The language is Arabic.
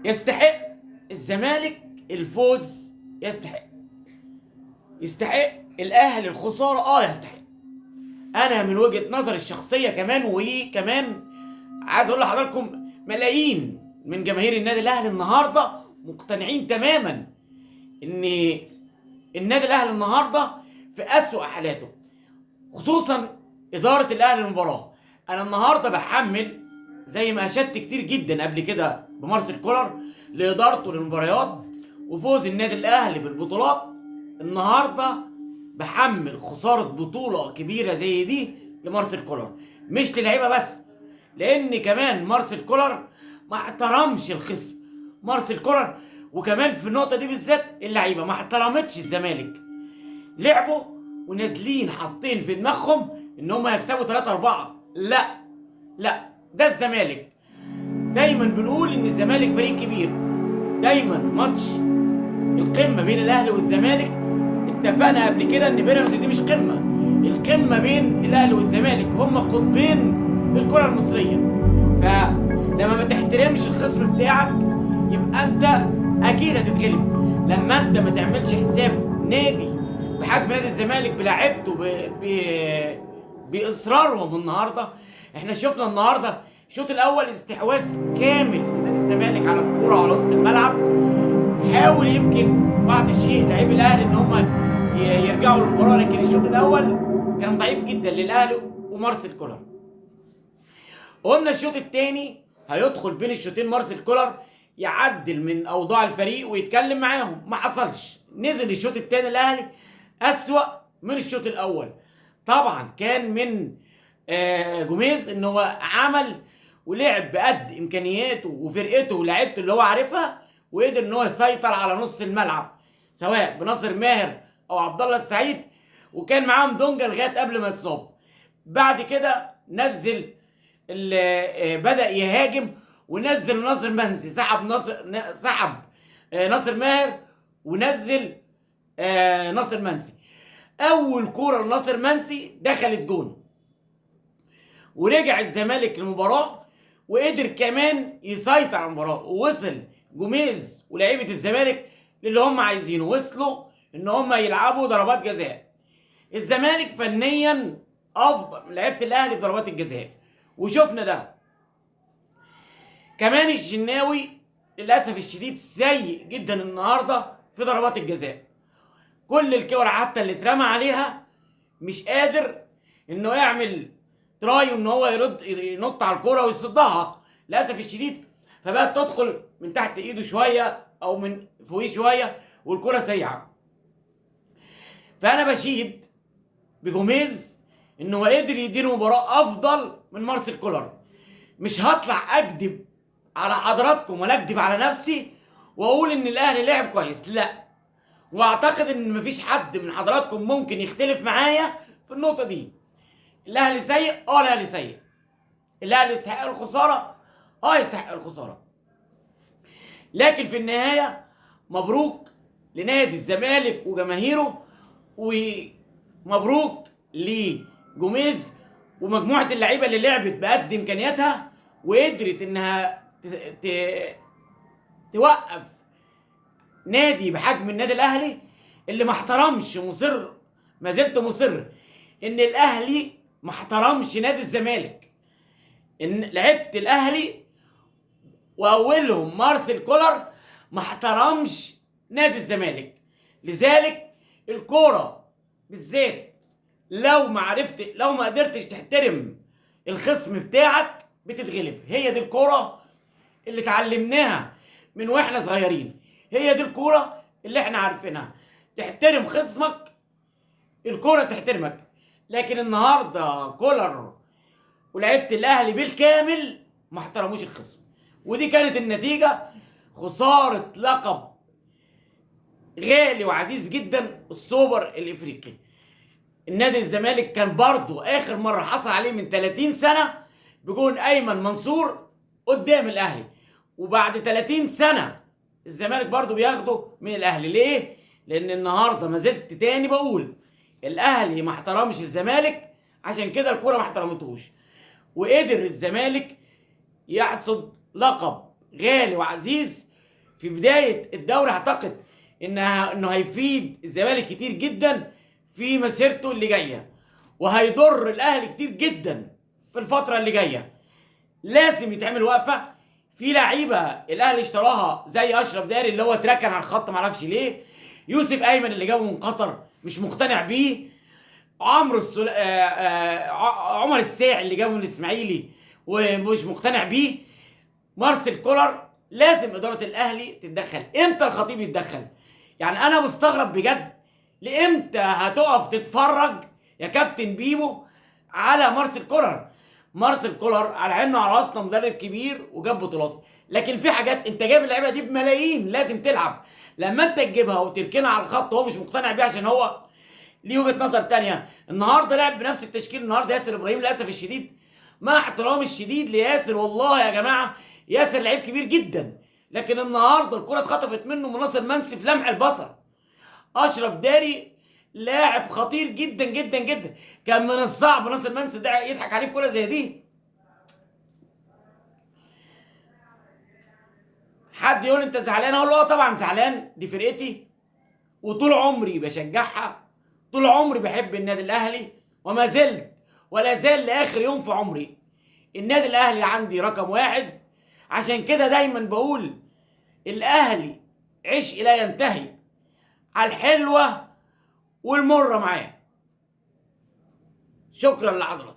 يستحق الزمالك الفوز، يستحق الاهلي الخساره، يستحق. انا من وجهه نظري الشخصيه كمان، وكمان عايز اقول لحضراتكم ملايين من جماهير النادي الاهلي النهارده مقتنعين تماما ان النادي الاهلي النهارده في اسوأ حالاته، خصوصا اداره الاهلي للمباراه. انا النهارده بحمل زي ما اشدت كتير جدا قبل كده بمارسيل كولر لادارته للمباريات وفوز النادي الاهلي بالبطولات، النهارده بحمل خساره بطوله كبيره زي دي لمارسيل كولر، مش للعيبه بس، لان كمان مارسيل كولر ما احترمش الخصم. مارسيل كولر وكمان في النقطه دي بالذات اللعيبه ما احترمتش الزمالك، لعبوا ونازلين حاطين في دماغهم ان هم يكسبوا 3-4. لا، ده الزمالك. دايما بنقول ان الزمالك فريق كبير، دايما ماتش القمه بين الاهلي والزمالك اتفقنا قبل كده ان بيراميدز دي مش قمه، القمه بين الاهلي والزمالك، هم قطبين الكره المصريه. فلما ما تحترمش الخصم بتاعك يبقى انت اكيد هتتغلب. لما انت ما تعملش حساب نادي بحجم نادي الزمالك بلاعبته باصرارهم النهارده، احنا شفنا النهارده الشوط الاول استحواذ كامل لنادي الزمالك على الكوره على وسط الملعب، حاول يمكن بعض الشيء لاعبي الاهلي ان هم يرجعوا للمباراه، لكن الشوط الاول كان ضعيف جدا للاهلي ومارسيل كولر. قلنا الشوط الثاني هيدخل بين الشوطين مارسيل كولر يعدل من اوضاع الفريق ويتكلم معاهم، ما حصلش. نزل الشوط الثاني الاهلي اسوأ من الشوط الاول. طبعا كان من جوميز ان هو عمل ولعب بقد امكانياته وفرقته ولاعيبته اللي هو عارفها، وقدر ان هو يسيطر على نص الملعب سواء بناصر ماهر او عبد الله السعيد، وكان معاهم دونجا لغايه قبل ما يتصاب. بعد كده نزل بدأ يهاجم ونزل ناصر منسي، سحب ناصر ماهر ونزل ناصر منسي. اول كوره لناصر منسي دخلت جون، ورجع الزمالك للمباراه وقدر كمان يسيطر على المباراه، ووصل جوميز ولاعيبه الزمالك للي هم عايزينه، وصلوا ان هم يلعبوا ضربات جزاء. الزمالك فنيا افضل من لعيبه الاهلي في ضربات الجزاء، وشفنا ده. كمان الشناوي للاسف الشديد سيء جدا النهارده في ضربات الجزاء، كل الكور حتى اللي اترمى عليها مش قادر انه يعمل تراي ان هو ينط على الكوره ويصدها للاسف الشديد، فبقت تدخل من تحت ايده شويه او من فوقيه شويه والكوره سريعه. فانا بشيد بجوميز انه قدر يدير مباراه افضل من مارسيل كولر. مش هطلع اكذب على حضراتكم ولا اكذب على نفسي واقول ان الاهلي لعب كويس، لا، واعتقد ان مفيش حد من حضراتكم ممكن يختلف معايا في النقطه دي. الاهلي سيء، الاهلي سيء. الاهلي يستحق الخساره، يستحق الخساره. لكن في النهايه مبروك لنادي الزمالك وجماهيره، ومبروك لجوميز ومجموعه اللعيبه اللي لعبت بقد امكانياتها وقدرت انها توقف نادي بحجم النادي الاهلي اللي ما احترمش. ما زلت مصر ان الاهلي ما احترمش نادي الزمالك، ان لعيبه الاهلي واولهم مارسيل كولر ما احترمش نادي الزمالك. لذلك الكوره بالذات لو ما قدرتش تحترم الخصم بتاعك بتتغلب. هي دي الكوره اللي اتعلمناها من واحنا صغيرين، هي دي الكوره اللي احنا عارفينها، تحترم خصمك الكوره تحترمك. لكن النهارده كولر ولعيبه الاهلي بالكامل ما احترموش الخصم، ودي كانت النتيجه، خساره لقب غالي وعزيز جدا السوبر الافريقي. النادي الزمالك كان برضو اخر مره حصل عليه من 30 سنه بجون ايمن منصور قدام الاهلي، وبعد 30 سنه الزمالك برضو بياخده من الاهلي. ليه؟ لان النهارده ما زلت تاني بقول الاهلي ما احترمش الزمالك، عشان كده الكوره ما احترمتوش، وقدر الزمالك يحصد لقب غالي وعزيز في بدايه الدوري اعتقد انه هيفيد الزمالك كتير جدا في مسيرته اللي جايه، وهيضر الاهلي كتير جدا في الفتره اللي جايه. لازم يتعمل وقفه في لعيبه الاهلي اشتراها زي اشرف داري اللي هو اتركن على الخط معرفش ليه، يوسف ايمن اللي جابه من قطر مش مقتنع بيه، عمر الساعي اللي جابه من الاسماعيلي ومش مقتنع بيه، مارسيل كولر. لازم اداره الاهلي تتدخل. امتى الخطيب يتدخل؟ يعني انا مستغرب بجد، لامتى هتقف تتفرج يا كابتن بيبو على مارسيل كولر؟ مارسيل كولر على عينه وعلى راسنا مدرب كبير وجاب بطولات، لكن في حاجات انت جايب اللعيبه دي بملايين لازم تلعب. لما انت تجيبها وتركنها على الخط وهو مش مقتنع بيها عشان هو ليه وجهه نظر تانيه. النهارده لعب بنفس التشكيل، النهارده ياسر ابراهيم للاسف الشديد، مع احترامي الشديد لياسر والله يا جماعه ياسر لعيب كبير جدا، لكن النهارده الكره اتخطفت منه من ناصر منسي في لمع البصر. اشرف داري لاعب خطير جدا جدا جدا، كان من الصعب ناصر منسي ده يضحك عليه في كوره زي دي. حد يقول انت زعلان، اقول له طبعا زعلان، دي فرقتي وطول عمري بشجعها، طول عمري بحب النادي الاهلي، وما زلت ولا زال لاخر يوم في عمري النادي الاهلي عندي رقم واحد. عشان كده دايما بقول الاهلي عشق لا ينتهي، على الحلوه والمره معاه. شكرا لحضرتك.